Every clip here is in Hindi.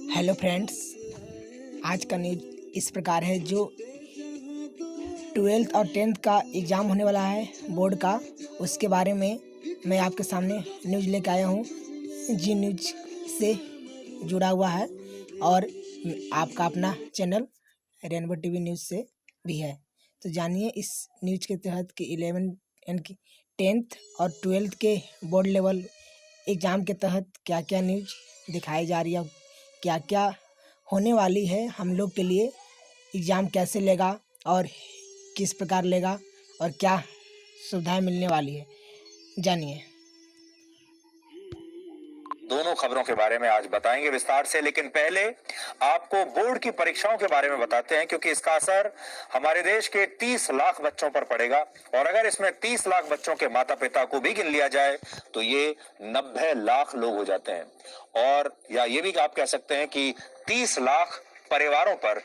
हेलो फ्रेंड्स, आज का न्यूज इस प्रकार है। जो 12th और 10th का एग्ज़ाम होने वाला है बोर्ड का, उसके बारे में मैं आपके सामने न्यूज़ लेकर आया हूँ। जी न्यूज से जुड़ा हुआ है और आपका अपना चैनल रेनबो टीवी न्यूज़ से भी है। तो जानिए इस न्यूज के तहत कि 11 यानी कि 10th और 12th के बोर्ड लेवल एग्ज़ाम के तहत क्या क्या न्यूज दिखाई जा रही है, क्या क्या होने वाली है, हम लोग के लिए एग्ज़ाम कैसे लेगा और किस प्रकार लेगा और क्या सुविधाएं मिलने वाली है, जानिए। दोनों खबरों के बारे में आज बताएंगे विस्तार से, लेकिन पहले आपको बोर्ड की परीक्षाओं के बारे में बताते हैं, क्योंकि इसका असर हमारे देश के 30 लाख बच्चों पर पड़ेगा। और अगर इसमें 30 लाख बच्चों के माता पिता को भी गिन लिया जाए तो ये 90 लाख लोग हो जाते हैं, और या ये भी आप कह सकते हैं कि 30 लाख परिवारों पर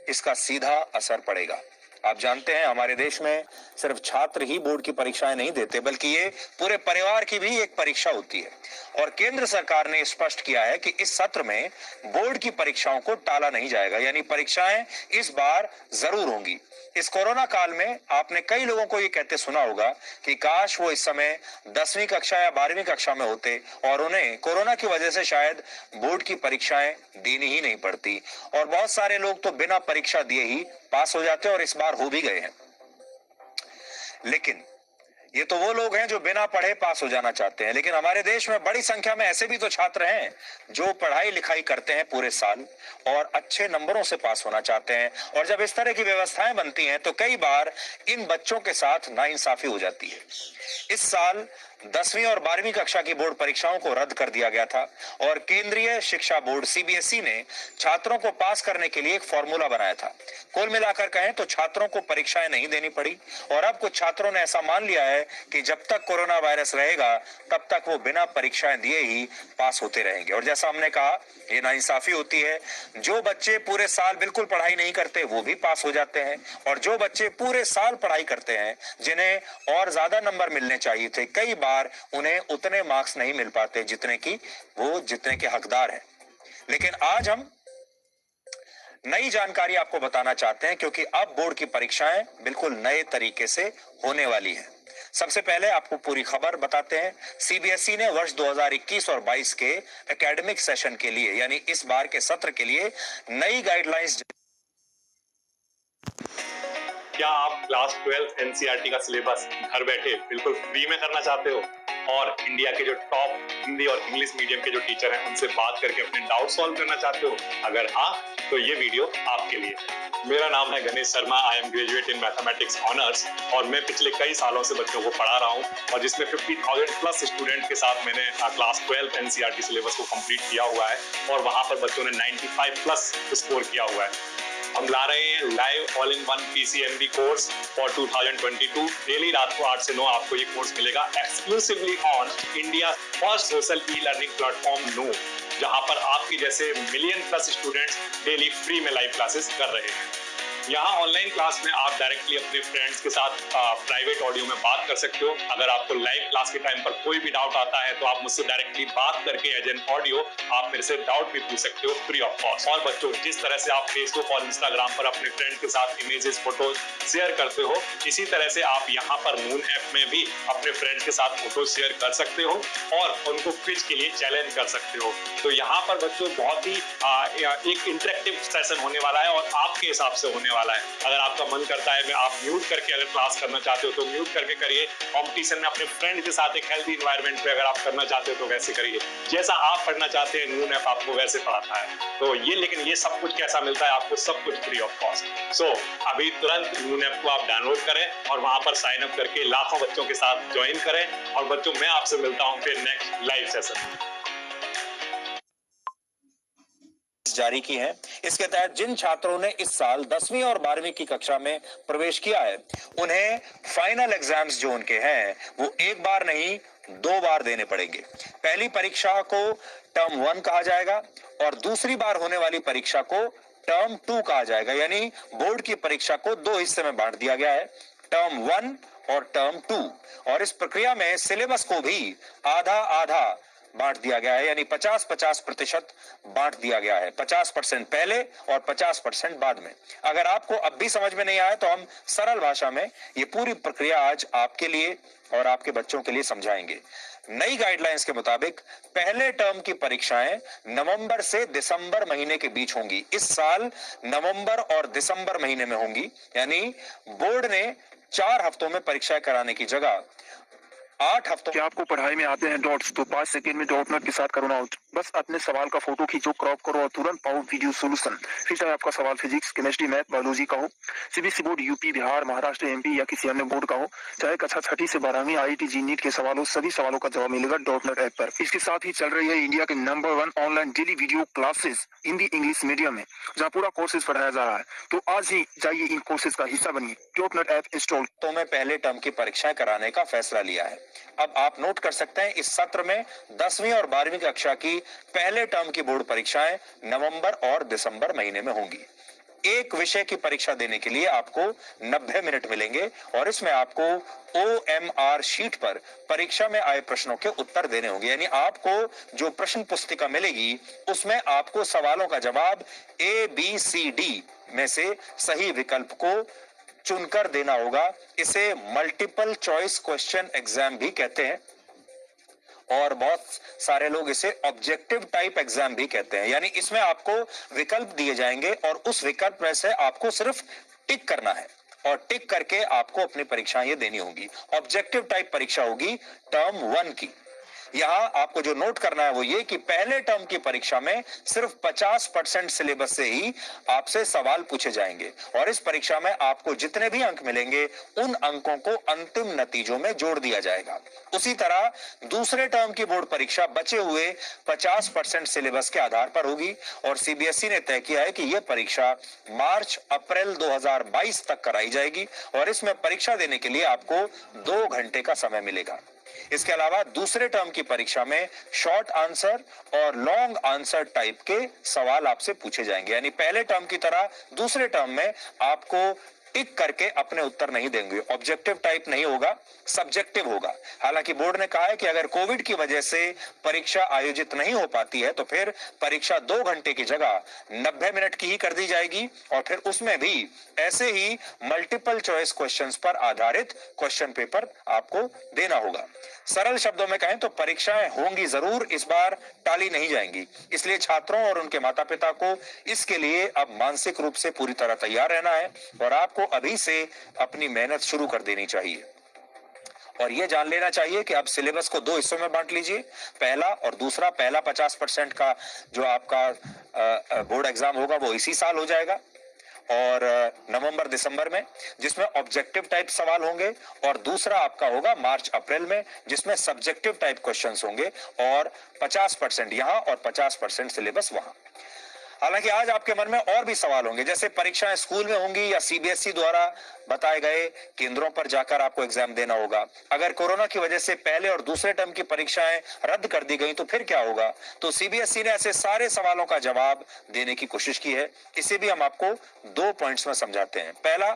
इसका सीधा असर पड़ेगा। आप जानते हैं हमारे देश में सिर्फ छात्र ही बोर्ड की परीक्षाएं नहीं देते, बल्कि ये पूरे परिवार की भी एक परीक्षा होती है। और केंद्र सरकार ने स्पष्ट किया है कि इस सत्र में बोर्ड की परीक्षाओं को टाला नहीं जाएगा, यानी परीक्षाएं इस बार जरूर होंगी। इस कोरोना काल में आपने कई लोगों को ये कहते सुना होगा कि काश वो इस समय 10वीं कक्षा या 12वीं कक्षा में होते और उन्हें कोरोना की वजह से शायद बोर्ड की परीक्षाएं देनी ही नहीं पड़ती। और बहुत सारे लोग तो बिना परीक्षा दिए ही पास हो जाते हैं और इस बार हो भी गए हैं। लेकिन ये तो वो लोग हैं जो बिना पढ़े पास हो जाना चाहते हैं, लेकिन हमारे देश में बड़ी संख्या में ऐसे भी तो छात्र हैं जो पढ़ाई लिखाई करते हैं पूरे साल और अच्छे नंबरों से पास होना चाहते हैं। और जब इस तरह की व्यवस्थाएं बनती हैं तो कई बार इन बच्चों के साथ नाइंसाफी हो जाती है। इस साल 10वीं और 12वीं कक्षा की बोर्ड परीक्षाओं को रद्द कर दिया गया था और केंद्रीय शिक्षा बोर्ड सीबीएसई ने छात्रों को पास करने के लिए एक फॉर्मूला बनाया था। कुल मिलाकर कहें तो छात्रों को परीक्षाएं नहीं देनी पड़ी और अब कुछ छात्रों ने ऐसा मान लिया है कि जब तक कोरोना वायरस रहेगा तब तक वो बिना परीक्षाएं दिए ही पास होते रहेंगे। और जैसा हमने कहा, ये नाइंसाफी होती है। जो बच्चे पूरे साल बिल्कुल पढ़ाई नहीं करते वो भी पास हो जाते हैं, और जो बच्चे पूरे साल पढ़ाई करते हैं जिन्हें और ज्यादा नंबर मिलने चाहिए थे, कई बार उन्हें उतने मार्क्स नहीं मिल पाते जितने के हकदार हैं। लेकिन आज हम नई जानकारी आपको बताना चाहते हैं, क्योंकि अब बोर्ड की परीक्षाएं बिल्कुल नए तरीके से होने वाली हैं। सबसे पहले आपको पूरी खबर बताते हैं। सीबीएसई ने वर्ष 2021 और 22 के एकेडमिक सेशन के लिए, यानी इस बार के सत्र के लिए नई गाइडलाइंस। क्या आप क्लास 12 एनसीईआरटी का सिलेबस घर बैठे बिल्कुल फ्री में करना चाहते हो और इंडिया के जो टॉप हिंदी और इंग्लिश मीडियम के जो टीचर हैं उनसे बात करके अपने डाउट सॉल्व करना चाहते हो? अगर हाँ, तो ये वीडियो आपके लिए। मेरा नाम है Ganesh Sharma. I am graduate in mathematics honours और मैं पिछले कई सालों से बच्चों को पढ़ा रहा हूँ, और जिसमें 50,000 प्लस स्टूडेंट के साथ मैंने क्लास 12 एनसीईआरटी सिलेबस को कंप्लीट किया हुआ है और वहां पर बच्चों ने 95 प्लस स्कोर किया हुआ है। हम ला रहे हैं live all in one PCMB course for 2022। Daily रात को 8 से 9 आपको ये कोर्स मिलेगा exclusively on India first social e learning platform नू, जहां पर आपकी जैसे million plus students daily free में लाइव क्लासेस कर रहे हैं। यहाँ ऑनलाइन क्लास में आप डायरेक्टली अपने फ्रेंड्स के साथ प्राइवेट ऑडियो में बात कर सकते हो। अगर आपको लाइव क्लास के टाइम पर कोई भी डाउट आता है तो आप मुझसे डायरेक्टली बात करके एज एन ऑडियो आप मेरे से डाउट भी पूछ सकते हो फ्री ऑफ कॉस्ट। और बच्चों, जिस तरह से आप फेसबुक और इंस्टाग्राम पर अपने फ्रेंड के साथ इमेजेस फोटोज शेयर करते हो, इसी तरह से आप यहाँ पर नून ऐप में भी अपने फ्रेंड्स के साथ फोटो शेयर कर सकते हो और उनको क्विज के लिए चैलेंज कर सकते हो। तो यहाँ पर बच्चों बहुत ही एक इंटरेक्टिव सेशन होने वाला है और आपके हिसाब से होने वाला है। अगर आपका मन करता है मैं आप म्यूट करके अगर क्लास करना चाहते हो तो म्यूट करके करिए। कंपटीशन में अपने फ्रेंड के साथ एक हेल्दी एनवायरनमेंट पे अगर आप करना चाहते हो तो वैसे करिए। जैसा आप पढ़ना चाहते हैं नून ऐप आपको वैसे पढ़ाता है। तो ये, लेकिन ये सब कुछ कैसा मिलता है आपको? सब कुछ फ्री ऑफ कॉस्ट। सो अभी तुरंत नून ऐप को आप डाउनलोड करें और वहां पर साइन अप करके लाखों बच्चों के साथ ज्वाइन करें। और बच्चों, मैं आपसे मिलता हूं फिर नेक्स्ट लाइव सेशन में। जारी की है। इसके तहत जिन छात्रों ने इस साल 10वीं और 12वीं की कक्षा में प्रवेश किया है, उन्हें फाइनल एग्जाम्स जो उनके हैं वो एक बार नहीं 2 बार देने पड़ेंगे। पहली परीक्षा को टर्म 1 कहा जाएगा और दूसरी बार होने वाली परीक्षा को टर्म 2 कहा जाएगा। यानी बोर्ड की परीक्षा को 2 हिस्से में बांट दिया गया है, टर्म 1 और टर्म 2। और इस प्रक्रिया में सिलेबस को भी आधा आधा बांट दिया गया है, यानी 50-50% बांट दिया गया है। 50% पहले और 50% बाद में। अगर आपको अब भी समझ में नहीं आया तो हम सरल भाषा में ये पूरी प्रक्रिया आज आपके लिए और आपके बच्चों के लिए समझाएंगे। नई गाइडलाइंस के मुताबिक पहले टर्म की परीक्षाएं नवंबर से दिसंबर महीने के बीच होंगी। इस साल नवंबर और दिसंबर महीने में होंगी, यानी बोर्ड ने 4 हफ्तों में परीक्षाएं कराने की जगह 8 हफ्तों। क्या आपको पढ़ाई में आते हैं डॉट्स तो 5 सेकंड में डॉट नॉट के साथ करो आउट। बस अपने सवाल का फोटो खींचो, क्रॉप करो और तुरंत पाओ वीडियो सॉल्यूशन। फिर चाहे आपका सवाल फिजिक्स, केमिस्ट्री, मैथ, बायोलॉजी का हो, CBSE board, UP, Bihar, Maharashtra, MP या किसी अन्य बोर्ड का हो, चाहे कक्षा 6 से 12वीं आईआईटी जी नीट के सवाल हो, सभी सवालों का जवाब मिलेगा डॉट नेट ऐप पर। इसके साथ ही चल रही है इंडिया के number 1 online daily video classes Hindi English medium में, जहाँ पूरा कोर्सेज पढ़ाया जा रहा है। तो आज ही जाइए इन कोर्सेज का हिस्सा बनिए। Dot net app install. तो में पहले टर्म की परीक्षाएं कराने का फैसला लिया है। अब आप नोट कर सकते हैं इस सत्र में 10वीं और 12वीं कक्षा की पहले टर्म की बोर्ड परीक्षाएं नवंबर और दिसंबर महीने में होंगी। एक विषय की परीक्षा देने के लिए आपको 90 मिनट मिलेंगे और इसमें आपको OMR शीट पर परीक्षा में आए प्रश्नों के उत्तर देने होंगे। यानी आपको जो प्रश्न पुस्तिका मिलेगी उसमें आपको सवालों का जवाब ABCD में से सही विकल्प को चुनकर देना होगा। इसे मल्टीपल चॉइस क्वेश्चन एग्जाम भी कहते हैं और बहुत सारे लोग इसे ऑब्जेक्टिव टाइप एग्जाम भी कहते हैं। यानी इसमें आपको विकल्प दिए जाएंगे और उस विकल्प में से आपको सिर्फ टिक करना है और टिक करके आपको अपनी परीक्षाएं ये देनी होगी। ऑब्जेक्टिव टाइप परीक्षा होगी टर्म 1 की। यहां आपको जो नोट करना है वो ये कि पहले टर्म की परीक्षा में सिर्फ 50% सिलेबस से ही आपसे सवाल पूछे जाएंगे और इस परीक्षा में आपको जितने भी अंक मिलेंगे उन अंकों को अंतिम नतीजों में जोड़ दिया जाएगा। उसी तरह दूसरे टर्म की बोर्ड परीक्षा बचे हुए 50% सिलेबस के आधार पर होगी और सीबीएसई ने तय किया है कि यह परीक्षा मार्च-अप्रैल 2022 तक कराई जाएगी और इसमें परीक्षा देने के लिए आपको 2 घंटे का समय मिलेगा। इसके अलावा दूसरे टर्म की परीक्षा में शॉर्ट आंसर और लॉन्ग आंसर टाइप के सवाल आपसे पूछे जाएंगे। यानी पहले टर्म की तरह दूसरे टर्म में आपको टिक करके अपने उत्तर नहीं देंगे। ऑब्जेक्टिव टाइप नहीं होगा, सब्जेक्टिव होगा। हालांकि बोर्ड ने कहा है कि अगर कोविड की वजह से परीक्षा आयोजित नहीं हो पाती है तो फिर परीक्षा 2 घंटे की जगह 90 मिनट की ही कर दी जाएगी और फिर उसमें भी ऐसे ही मल्टीपल चॉइस क्वेश्चंस पर आधारित क्वेश्चन पेपर आपको देना होगा। सरल शब्दों में कहें तो परीक्षाएं होंगी जरूर, इस बार टाली नहीं जाएंगी। इसलिए छात्रों और उनके माता पिता को इसके लिए अब मानसिक रूप से पूरी तरह तैयार रहना है और आपको अभी से अपनी मेहनत शुरू कर देनी चाहिए। और यह जान लेना चाहिए कि अब सिलेबस को 2 हिस्सों में बांट लीजिए, पहला और दूसरा। पहला 50% का जो आपका बोर्ड एग्जाम होगा वो इसी साल हो जाएगा और नवंबर दिसंबर में, जिसमें ऑब्जेक्टिव टाइप सवाल होंगे और दूसरा आपका होगा मार्च अप्रैल में जिसमें सब्जेक्टिव टाइप क्वेश्चंस होंगे और 50% यहां और 50% सिलेबस वहां। हालांकि आज आपके मन में और भी सवाल होंगे, जैसे परीक्षाएं स्कूल में होंगी या सीबीएसई द्वारा बताए गए केंद्रों पर जाकर आपको एग्जाम देना होगा। अगर कोरोना की वजह से पहले और दूसरे टर्म की परीक्षाएं रद्द कर दी गई तो फिर क्या होगा। तो सीबीएसई ने ऐसे सारे सवालों का जवाब देने की कोशिश की है। इसे भी हम आपको 2 पॉइंट्स में समझाते हैं। पहला,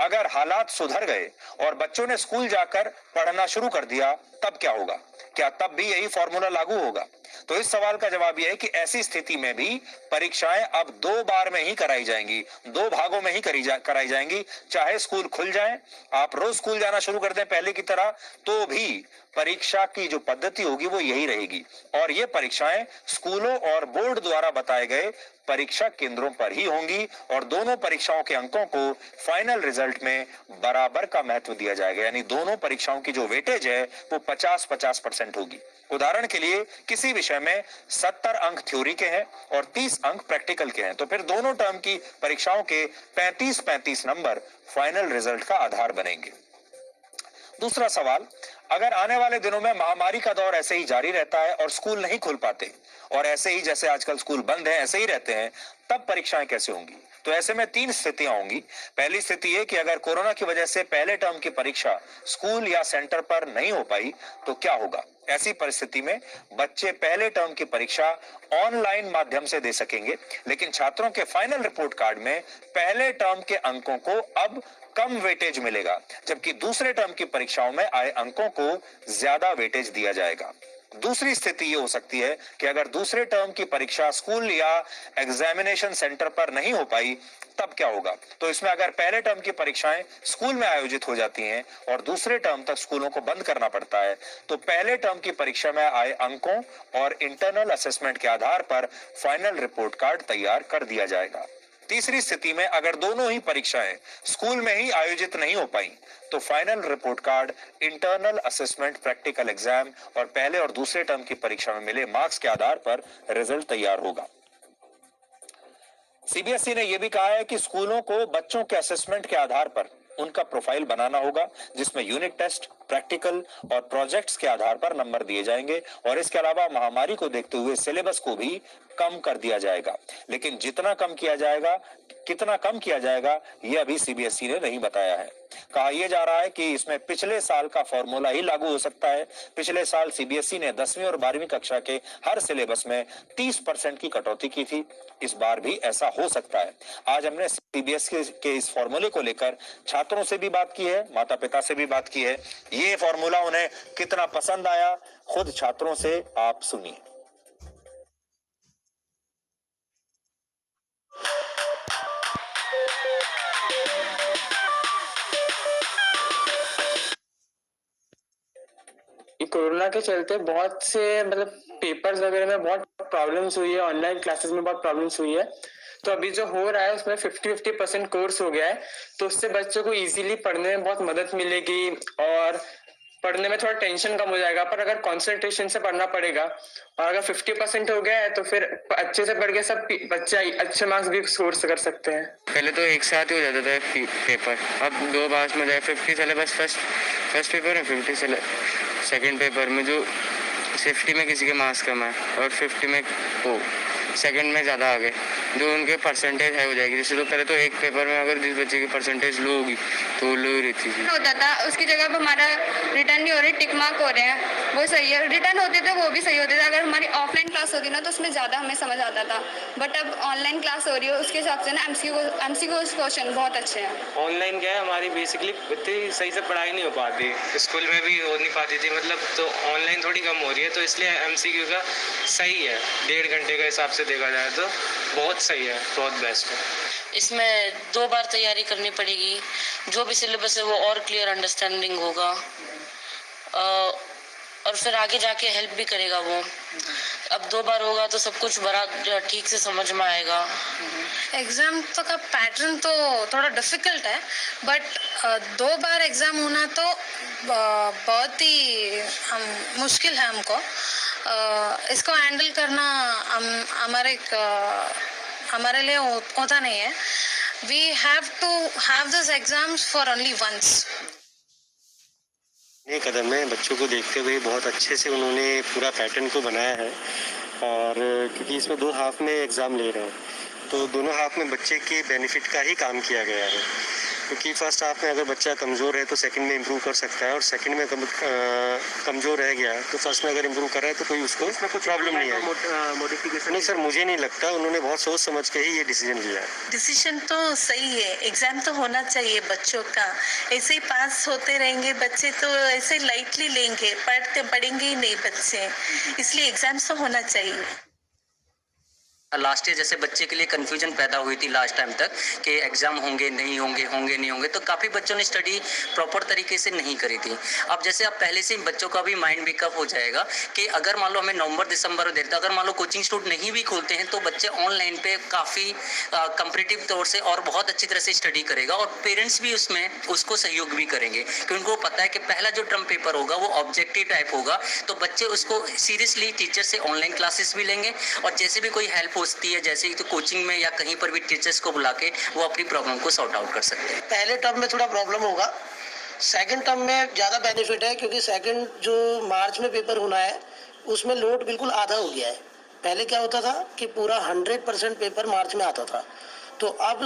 अगर हालात सुधर गए और बच्चों ने स्कूल जाकर पढ़ना शुरू कर दिया तब क्या होगा, क्या तब भी यही फॉर्मूला लागू होगा। तो इस सवाल का जवाब यह है कि ऐसी स्थिति में भी परीक्षाएं अब 2 बार में ही कराई जाएंगी, 2 भागों में ही कराई जाएंगी। चाहे स्कूल खुल जाए, आप रोज स्कूल जाना शुरू कर दें पहले की तरह, तो भी परीक्षा की जो पद्धति होगी वो यही रहेगी और ये परीक्षाएं स्कूलों और बोर्ड द्वारा बताए गए परीक्षा केंद्रों पर ही होंगी और दोनों परीक्षाओं के अंकों को फाइनल रिजल्ट में बराबर का महत्व दिया जाएगा। यानी दोनों परीक्षाओं की जो वेटेज है वो 50-50% होगी। उदाहरण के लिए किसी विषय में 70 अंक थ्योरी के हैं और 30 अंक प्रैक्टिकल के हैं तो फिर दोनों टर्म की परीक्षाओं के 35-35 नंबर फाइनल रिजल्ट का आधार बनेंगे। दूसरा सवाल, अगर आने वाले दिनों में महामारी का दौर ऐसे ही जारी रहता है और स्कूल नहीं खुल पाते और ऐसे ही जैसे आजकल स्कूल बंद है ऐसे ही रहते हैं, तब परीक्षाएं कैसे होंगी। तो ऐसे में 3 स्थितियां होंगी। पहली स्थिति है कि अगर कोरोना की वजह से पहले टर्म की परीक्षा स्कूल या सेंटर पर नहीं हो पाई तो क्या होगा। ऐसी परिस्थिति में बच्चे पहले टर्म की परीक्षा ऑनलाइन माध्यम से दे सकेंगे, लेकिन छात्रों के फाइनल रिपोर्ट कार्ड में पहले टर्म के अंकों को अब कम वेटेज मिलेगा, जबकि दूसरे टर्म की परीक्षाओं में आए अंकों को ज्यादा वेटेज दिया जाएगा। दूसरी स्थिति ये हो सकती है कि अगर दूसरे टर्म की परीक्षा स्कूल या एग्जामिनेशन सेंटर पर नहीं हो पाई, तब क्या होगा? तो इसमें अगर पहले टर्म की परीक्षाएं स्कूल में आयोजित हो जाती हैं और दूसरे टर्म तक स्कूलों को बंद करना पड़ता है, तो पहले टर्म की परीक्षा में आए अंकों और इंटरनल असेसमेंट के आधार पर फाइनल रिपोर्ट कार्ड तैयार कर दिया जाएगा। तीसरी स्थिति में अगर दोनों ही परीक्षाएं स्कूल में ही आयोजित नहीं हो पाई, तो final report card, internal assessment, practical exam और पहले और दूसरे टर्म की परीक्षा में मिले मार्क्स के आधार पर रिजल्ट तैयार होगा। सीबीएसई ने यह भी कहा है कि स्कूलों को बच्चों के असेसमेंट के आधार पर उनका प्रोफाइल बनाना होगा, जिसमें यूनिट टेस्ट, प्रैक्टिकल और प्रोजेक्ट्स के आधार पर नंबर दिए जाएंगे और इसके अलावा महामारी को देखते हुए सिलेबस को भी कम कर दिया जाएगा। लेकिन जितना कम किया जाएगा, कितना कम किया जाएगा, यह अभी सीबीएसई ने नहीं बताया है। कहा यह जा रहा है कि इसमें पिछले साल का फॉर्मूला ही लागू हो सकता है। पिछले साल सीबीएसई ने 10वीं और 12वीं कक्षा के हर सिलेबस में 30% की कटौती की थी। इस बार भी ऐसा हो सकता है। आज हमने सीबीएसई के इस फॉर्मूले को लेकर छात्रों से भी बात की है, माता पिता से भी बात की है। ये फॉर्मूला उन्हें कितना पसंद आया, खुद छात्रों से आप सुनिए। कोरोना के चलते बहुत से पेपर्स वगैरह में बहुत प्रॉब्लम्स हुई है, ऑनलाइन क्लासेस में बहुत प्रॉब्लम्स हुई है। तो अभी जो हो रहा है उसमें 50% कोर्स हो गया है, तो उससे बच्चों को इजीली पढ़ने में बहुत मदद मिलेगी और पढ़ने में थोड़ा टेंशन कम हो जाएगा। पर अगर कंसंट्रेशन से पढ़ना पड़ेगा और अगर 50% हो गया है तो फिर अच्छे से पढ़ के सब बच्चे अच्छे मार्क्स भी स्कोर कर सकते हैं। पहले तो एक साथ ही हो जाता था पेपर, अब 2 बार में जाए 50 सिलेबस फर्स्ट पेपर है, 50 सेकेंड पेपर में जो 50 में किसी के मार्क्स कम है और 50 में वो सेकंड में ज़्यादा आ गए, जो उनके परसेंटेज है हो जाएगी। जैसे तो पहले तो एक पेपर में अगर जिस बच्चे की परसेंटेज लो होगी तो वो लो ही रहती थी। होता था उसकी जगह पर हमारा रिटर्न नहीं हो रही, टिक मार्क हो रहे हैं, वो सही है। रिटर्न होते थे वो भी सही होते थे। अगर हमारी ऑफलाइन क्लास होती ना तो उसमें ज़्यादा हमें समझ आता था, बट अब ऑनलाइन क्लास हो रही है उसके हिसाब से ना एमसीक्यू क्वेश्चन बहुत अच्छे हैं। ऑनलाइन क्या है, हमारी बेसिकली इतनी सही से पढ़ाई नहीं हो पाती, स्कूल में भी हो नहीं पाती थी तो ऑनलाइन थोड़ी कम हो रही है, तो इसलिए एमसीक्यू का सही है। 1.5 घंटे के हिसाब से देखा जाए तो बहुत सही है, बहुत बेस्ट है। इसमें 2 बार तैयारी करनी पड़ेगी, जो भी सिलेबस है वो और क्लियर अंडरस्टैंडिंग होगा और फिर आगे जाके हेल्प भी करेगा वो। अब 2 बार होगा तो सब कुछ बड़ा ठीक से समझ में आएगा। एग्ज़ाम तो का पैटर्न तो थोड़ा डिफ़िकल्ट है, बट 2 बार एग्ज़ाम होना तो बहुत ही मुश्किल है हमको। इसको हैंडल करना हमारे लिए होता नहीं है। We have to have this exams for only once. ये कदम है, बच्चों को देखते हुए बहुत अच्छे से उन्होंने पूरा पैटर्न को बनाया है। और क्योंकि इसमें 2 हाफ में एग्ज़ाम ले रहे हैं तो दोनों हाफ में बच्चे के बेनिफिट का ही काम किया गया है। क्योंकि फर्स्ट हाफ में अगर बच्चा कमज़ोर है तो सेकंड में इम्प्रूव कर सकता है, और सेकंड में कमज़ोर रह गया तो फर्स्ट में अगर इम्प्रूव कर रहा है तो कोई उसको इसमें कुछ प्रॉब्लम नहीं है। मॉडिफिकेशन नहीं सर, मुझे नहीं लगता। उन्होंने बहुत सोच समझ के ही ये डिसीजन लिया है। डिसीजन तो सही है, एग्ज़ाम तो होना चाहिए बच्चों का। ऐसे ही पास होते रहेंगे बच्चे तो ऐसे लाइटली लेंगे, पढ़ेंगे ही नहीं बच्चे, इसलिए एग्ज़ाम्स तो होना चाहिए। लास्ट ईयर जैसे बच्चे के लिए कंफ्यूजन पैदा हुई थी लास्ट टाइम तक कि एग्जाम होंगे नहीं होंगे, तो काफ़ी बच्चों ने स्टडी प्रॉपर तरीके से नहीं करी थी। अब जैसे अब पहले से बच्चों का भी माइंड मेकअप हो जाएगा कि अगर मान लो हमें नवंबर दिसंबर में देते, अगर मान लो कोचिंग इंस्टीट्यूट नहीं भी खोलते हैं तो बच्चे ऑनलाइन पे काफ़ी कंपेटिटिव तौर से और बहुत अच्छी तरह से स्टडी करेगा, और पेरेंट्स भी उसमें उसको सहयोग भी करेंगे क्योंकि उनको पता है कि पहला जो टर्म पेपर होगा वो ऑब्जेक्टिव टाइप होगा, तो बच्चे उसको सीरियसली टीचर से ऑनलाइन क्लासेस भी लेंगे, और जैसे भी कोई हेल्प होती है जैसे तो कोचिंग में या कहीं पर भी टीचर्स को बुला के वो अपनी प्रॉब्लम को सॉर्ट आउट कर सकते हैं। पहले टर्म में थोड़ा प्रॉब्लम होगा, सेकंड टर्म में ज़्यादा बेनिफिट है क्योंकि सेकंड जो मार्च में पेपर होना है उसमें लोड बिल्कुल आधा हो गया है। पहले क्या होता था कि पूरा 100% पेपर मार्च में आता था, तो अब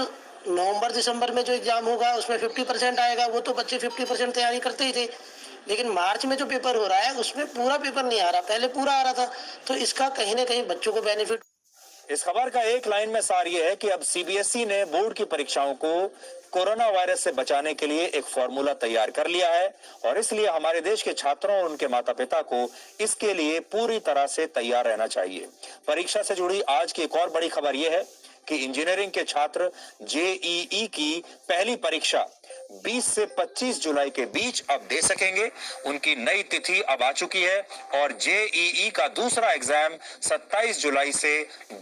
नवंबर दिसंबर में जो एग्ज़ाम होगा उसमें 50% आएगा। वो तो बच्चे 50% तैयारी करते ही थे, लेकिन मार्च में जो पेपर हो रहा है उसमें पूरा पेपर नहीं आ रहा, पहले पूरा आ रहा था, तो इसका कहीं ना कहीं बच्चों को बेनिफिट। इस खबर का एक लाइन में सार यह है कि अब सीबीएसई ने बोर्ड की परीक्षाओं को कोरोना वायरस से बचाने के लिए एक फॉर्मूला तैयार कर लिया है और इसलिए हमारे देश के छात्रों और उनके माता पिता को इसके लिए पूरी तरह से तैयार रहना चाहिए। परीक्षा से जुड़ी आज की एक और बड़ी खबर यह है कि इंजीनियरिंग के छात्र जेईई की पहली परीक्षा 20 से 25 जुलाई के बीच अब दे सकेंगे। उनकी नई तिथि अब आ चुकी है और जेईई का दूसरा एग्जाम 27 जुलाई से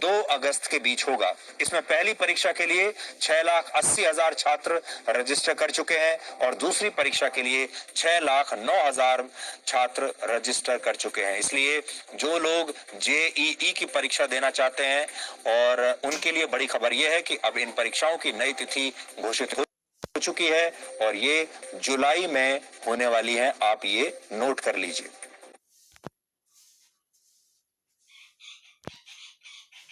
2 अगस्त के बीच होगा। इसमें पहली परीक्षा के लिए 6,80,000 छात्र रजिस्टर कर चुके हैं और दूसरी परीक्षा के लिए 6,09,000 छात्र रजिस्टर कर चुके हैं। इसलिए जो लोग जेईई की परीक्षा देना चाहते हैं और उनके लिए बड़ी खबर यह है कि अब इन परीक्षाओं की नई तिथि घोषित हो चुकी है और ये जुलाई में होने वाली है। आप ये नोट कर लीजिए।